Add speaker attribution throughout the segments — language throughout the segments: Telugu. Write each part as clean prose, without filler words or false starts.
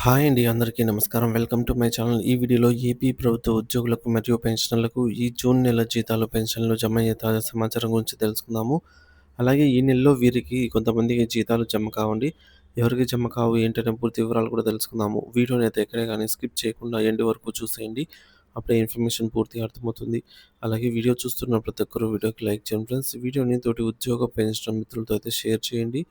Speaker 1: హాయ్ అండి. అందరికీ నమస్కారం. Welcome to my channel. ఈ వీడియోలో ఏపీ ప్రభుత్వ ఉద్యోగులకు మరియు పెన్షనర్లకు ఈ జూన్ నెల జీతాలు, పెన్షన్‌లు జమయ్యే తాజా సమాచారం గురించి తెలుసుకుందాము. అలాగే ఈ నెలలో వీరికి కొంతమందికి జీతాలు జమ కావండి. ఎవరికి జమ కావు ఏంటనే పూర్తి వివరాలు కూడా తెలుసుకుందాము. వీడియోని అయితే ఎక్కడే గాని స్కిప్ చేయకుండా ఎండ్ వరకు చూసేయండి. అప్పుడే ఇన్ఫర్మేషన్ పూర్తిగా అర్థమవుతుంది. అలాగే వీడియో చూస్తున్న ప్రతి ఒక్కరు వీడియోకి లైక్ చేయండి ఫ్రెండ్స్. వీడియోని తోటి ఉద్యోగ, పెన్షనర్ మిత్రులతో అయితే షేర్ చేయండి.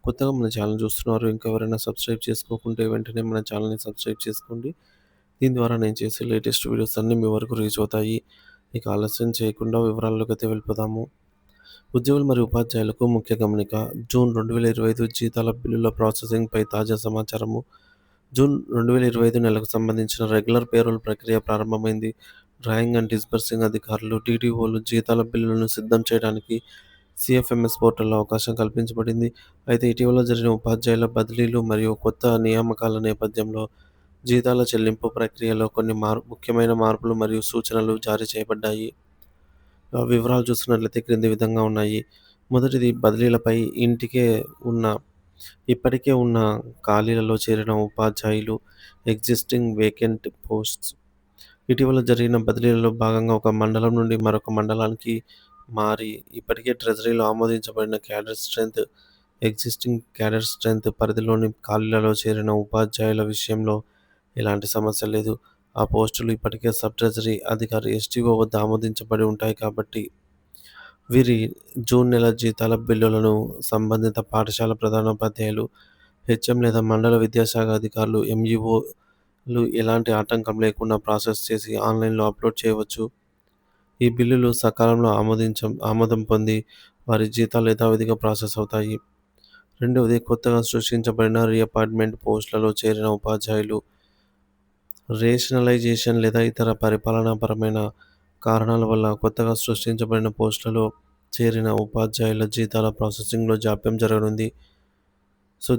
Speaker 1: కొత్తగా మన ఛానల్ చూస్తున్నారు. ఇంకా ఎవరైనా సబ్స్క్రైబ్ చేసుకోకుంటే వెంటనే మన ఛానల్‌ని సబ్స్క్రైబ్ చేసుకోండి. దీని ద్వారా నేను చేసే లేటెస్ట్ వీడియోస్ అన్నీ మీ వరకు రీచ్ అవుతాయి. ఇక ఆలస్యం చేయకుండా వివరాల్లోకైతే వెళ్ళిపోదాము. ఉద్యోగులు మరియు ఉపాధ్యాయులకు ముఖ్య గమనిక. జూన్ 2025 జీతాల బిల్లుల ప్రాసెసింగ్‌పై తాజా సమాచారము. జూన్ 2025 నెలకు సంబంధించిన రెగ్యులర్ పేరోల్ ప్రక్రియ ప్రారంభమైంది. డ్రాయింగ్ అండ్ డిస్బర్సింగ్ అధికారులు, డీడీఓలు జీతాల బిల్లులను సిద్ధం చేయడానికి సీఎఫ్ఎంఎస్ పోర్టల్‌లో అవకాశం కల్పించబడింది. అయితే ఇటీవల జరిగిన ఉపాధ్యాయుల బదిలీలు మరియు కొత్త నియామకాల నేపథ్యంలో జీతాల చెల్లింపు ప్రక్రియలో కొన్ని ముఖ్యమైన మార్పులు మరియు సూచనలు జారీ చేయబడ్డాయి. వివరాలు చూస్తున్నట్లయితే క్రింది విధంగా ఉన్నాయి. మొదటిది బదిలీలపై ఉన్న ఇప్పటికే ఉన్న ఖాళీలలో చేరిన ఉపాధ్యాయులు, ఎగ్జిస్టింగ్ వేకెంట్ పోస్ట్స్. ఇటీవల జరిగిన బదిలీలలో భాగంగా ఒక మండలం నుండి మరొక మండలానికి మారి ఇప్పటికే ట్రెజరీలో ఆమోదించబడిన ఎగ్జిస్టింగ్ క్యాడర్ స్ట్రెంత్ పరిధిలోని ఖాళీలలో చేరిన ఉపాధ్యాయుల విషయంలో ఎలాంటి సమస్య లేదు. ఆ పోస్టులు ఇప్పటికే సబ్ ట్రెజరీ అధికారి ఎస్టీఓ వద్ద ఆమోదించబడి ఉంటాయి కాబట్టి వీరి జూన్ నెల జీతాల బిల్లులను సంబంధిత పాఠశాల ప్రధానోపాధ్యాయులు, హెచ్ఎం లేదా మండల విద్యాశాఖ అధికారులు, ఎంఈఓలు ఎలాంటి ఆటంకం లేకుండా ప్రాసెస్ చేసి ఆన్‌లైన్‌లో అప్‌లోడ్ చేయవచ్చు. ఈ బిల్లులు సకాలంలో ఆమోదం పొంది వారి జీతాలు యథావిధిగా ప్రాసెస్ అవుతాయి. రెండవది, కొత్తగా సృష్టించబడిన రీఅపాయింట్‌మెంట్ పోస్టులలో చేరిన ఉపాధ్యాయులు, రేషనలైజేషన్ లేదా ఇతర పరిపాలనాపరమైన కారణాల వల్ల కొత్తగా సృష్టించబడిన పోస్టులలో చేరిన ఉపాధ్యాయుల జీతాల ప్రాసెసింగ్‌లో జాప్యం జరగనుంది.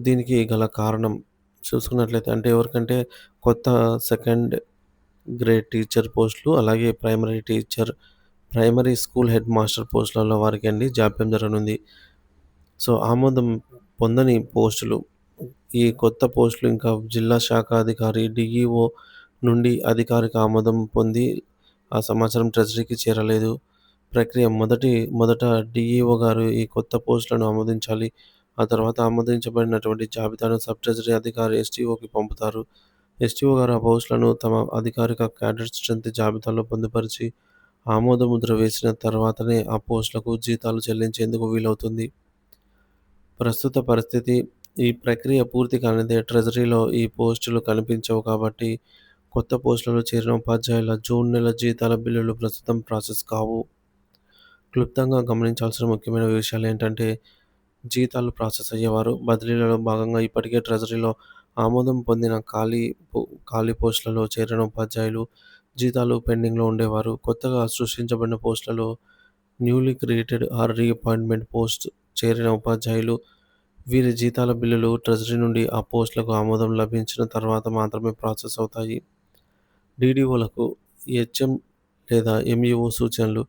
Speaker 1: దీనికి గల కారణం చూసుకున్నట్లయితే ఎవరికంటే కొత్త సెకండ్ గ్రేడ్ టీచర్ పోస్టులు, అలాగే ప్రైమరీ స్కూల్ హెడ్ మాస్టర్ పోస్టులలో వారికి జాప్యం జరగనుంది. ఆమోదం పొందని పోస్టులు. ఈ కొత్త పోస్టులు ఇంకా జిల్లా శాఖ అధికారి, డీఈఓ నుండి అధికారిక ఆమోదం పొంది ఆ సమాచారం ట్రెజరీకి చేరలేదు. ప్రక్రియ మొదట డీఈఓ గారు ఈ కొత్త పోస్టులను ఆమోదించాలి. ఆ తర్వాత ఆమోదించబడినటువంటి జాబితాను సబ్ ట్రెజరీ అధికారి ఎస్టీఓకి పంపుతారు. ఎస్టీఓ గారు ఆ పోస్టులను తమ అధికారిక క్యాడర్ స్ట్రెంత్ జాబితాలో పొందుపరిచి ఆమోద ముద్ర వేసిన తర్వాతనే ఆ పోస్టులకు జీతాలు చెల్లించేందుకు వీలవుతుంది. ప్రస్తుత పరిస్థితి, ఈ ప్రక్రియ పూర్తి కానిదే ట్రెజరీలో ఈ పోస్టులు కనిపించవు కాబట్టి కొత్త పోస్టులలో చేరిన ఉపాధ్యాయుల జూన్ నెల జీతాల బిల్లులు ప్రస్తుతం ప్రాసెస్ కావు. క్లుప్తంగా గమనించాల్సిన ముఖ్యమైన విషయాలేంటంటే, జీతాలు ప్రాసెస్ అయ్యేవారు, బదిలీలలో భాగంగా ఇప్పటికే ట్రెజరీలో ఆమోదం పొందిన ఖాళీ పోస్టులలో చేరిన ఉపాధ్యాయులు, జీతాలు పెండింగ్‌లో ఉండేవారు, కొత్తగా సృష్టించబడిన పోస్టులలో newly created or reappointment posts చేరిన ఉపాధ్యాయులు. వీరి జీతాల బిల్లులు ట్రెజరీ నుండి ఆ పోస్టులకు ఆమోదం లభించిన తర్వాత మాత్రమే ప్రాసెస్ అవుతాయి. డీడీఓలకు హెచ్ఎం లేదా ఎంఈఓ సూచనలు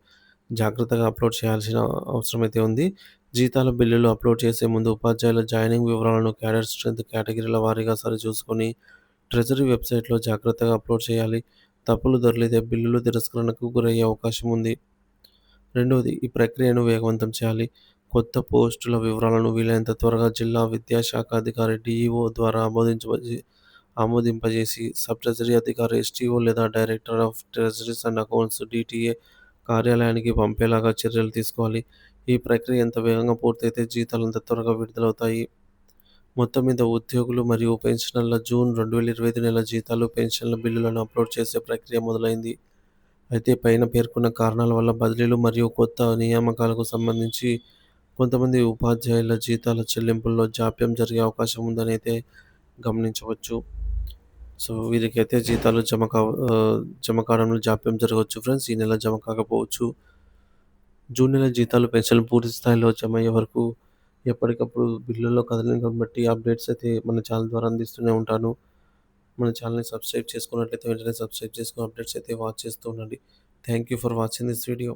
Speaker 1: జాగ్రత్తగా అప్‌లోడ్ చేయాల్సిన అవసరమైతే ఉంది. జీతాల బిల్లులు అప్‌లోడ్ చేసే ముందు ఉపాధ్యాయుల జాయినింగ్ వివరాలను క్యాడర్ స్ట్రెంత్ కేటగిరీల వారీగా సరిచూసుకొని ట్రెజరీ వెబ్‌సైట్‌లో జాగ్రత్తగా అప్‌లోడ్ చేయాలి. తప్పులు దొర్లితే బిల్లులు తిరస్కరణకు గురయ్యే అవకాశం ఉంది. రెండవది, ఈ ప్రక్రియను వేగవంతం చేయాలి. కొత్త పోస్టుల వివరాలను వీలైనంత త్వరగా జిల్లా విద్యాశాఖ అధికారి డీఈఓ ద్వారా ఆమోదింపజేసి సబ్ ట్రెజరీ అధికారి ఎస్టీఓ లేదా director of treasuries and accounts DTA కార్యాలయానికి పంపేలాగా చర్యలు తీసుకోవాలి. ఈ ప్రక్రియ ఎంత వేగంగా పూర్తయితే జీతాలు అంత త్వరగా విడుదలవుతాయి. మొత్తం మీద ఉద్యోగులు మరియు పెన్షనర్ల జూన్ 2025 నెల జీతాలు, పెన్షన్ల బిల్లులను అప్‌లోడ్ చేసే ప్రక్రియ మొదలైంది. అయితే పైన పేర్కొన్న కారణాల వల్ల బదిలీలు మరియు కొత్త నియామకాలకు సంబంధించి కొంతమంది ఉపాధ్యాయుల జీతాల చెల్లింపుల్లో జాప్యం జరిగే అవకాశం ఉందనైతే గమనించవచ్చు. వీరికైతే జీతాలు జమ కావడంలో జాప్యం జరగవచ్చు ఫ్రెండ్స్. ఈ నెల జమ కాకపోవచ్చు. జూన్ నెల జీతాలు, పెన్షన్లు పూర్తి స్థాయిలో జమ అయ్యే వరకు ఎప్పటికప్పుడు బిల్లుల్లో కదలికను బట్టి అప్డేట్స్ అయితే మన ఛానల్ ద్వారా అందిస్తూనే ఉంటాను. మన ఛానల్‌ని సబ్స్క్రైబ్ చేసుకున్నట్లయితే వెంటనే సబ్స్క్రైబ్ చేసుకొని అప్డేట్స్ అయితే వాచ్ చేస్తూ ఉండండి. Thank you for watching this video.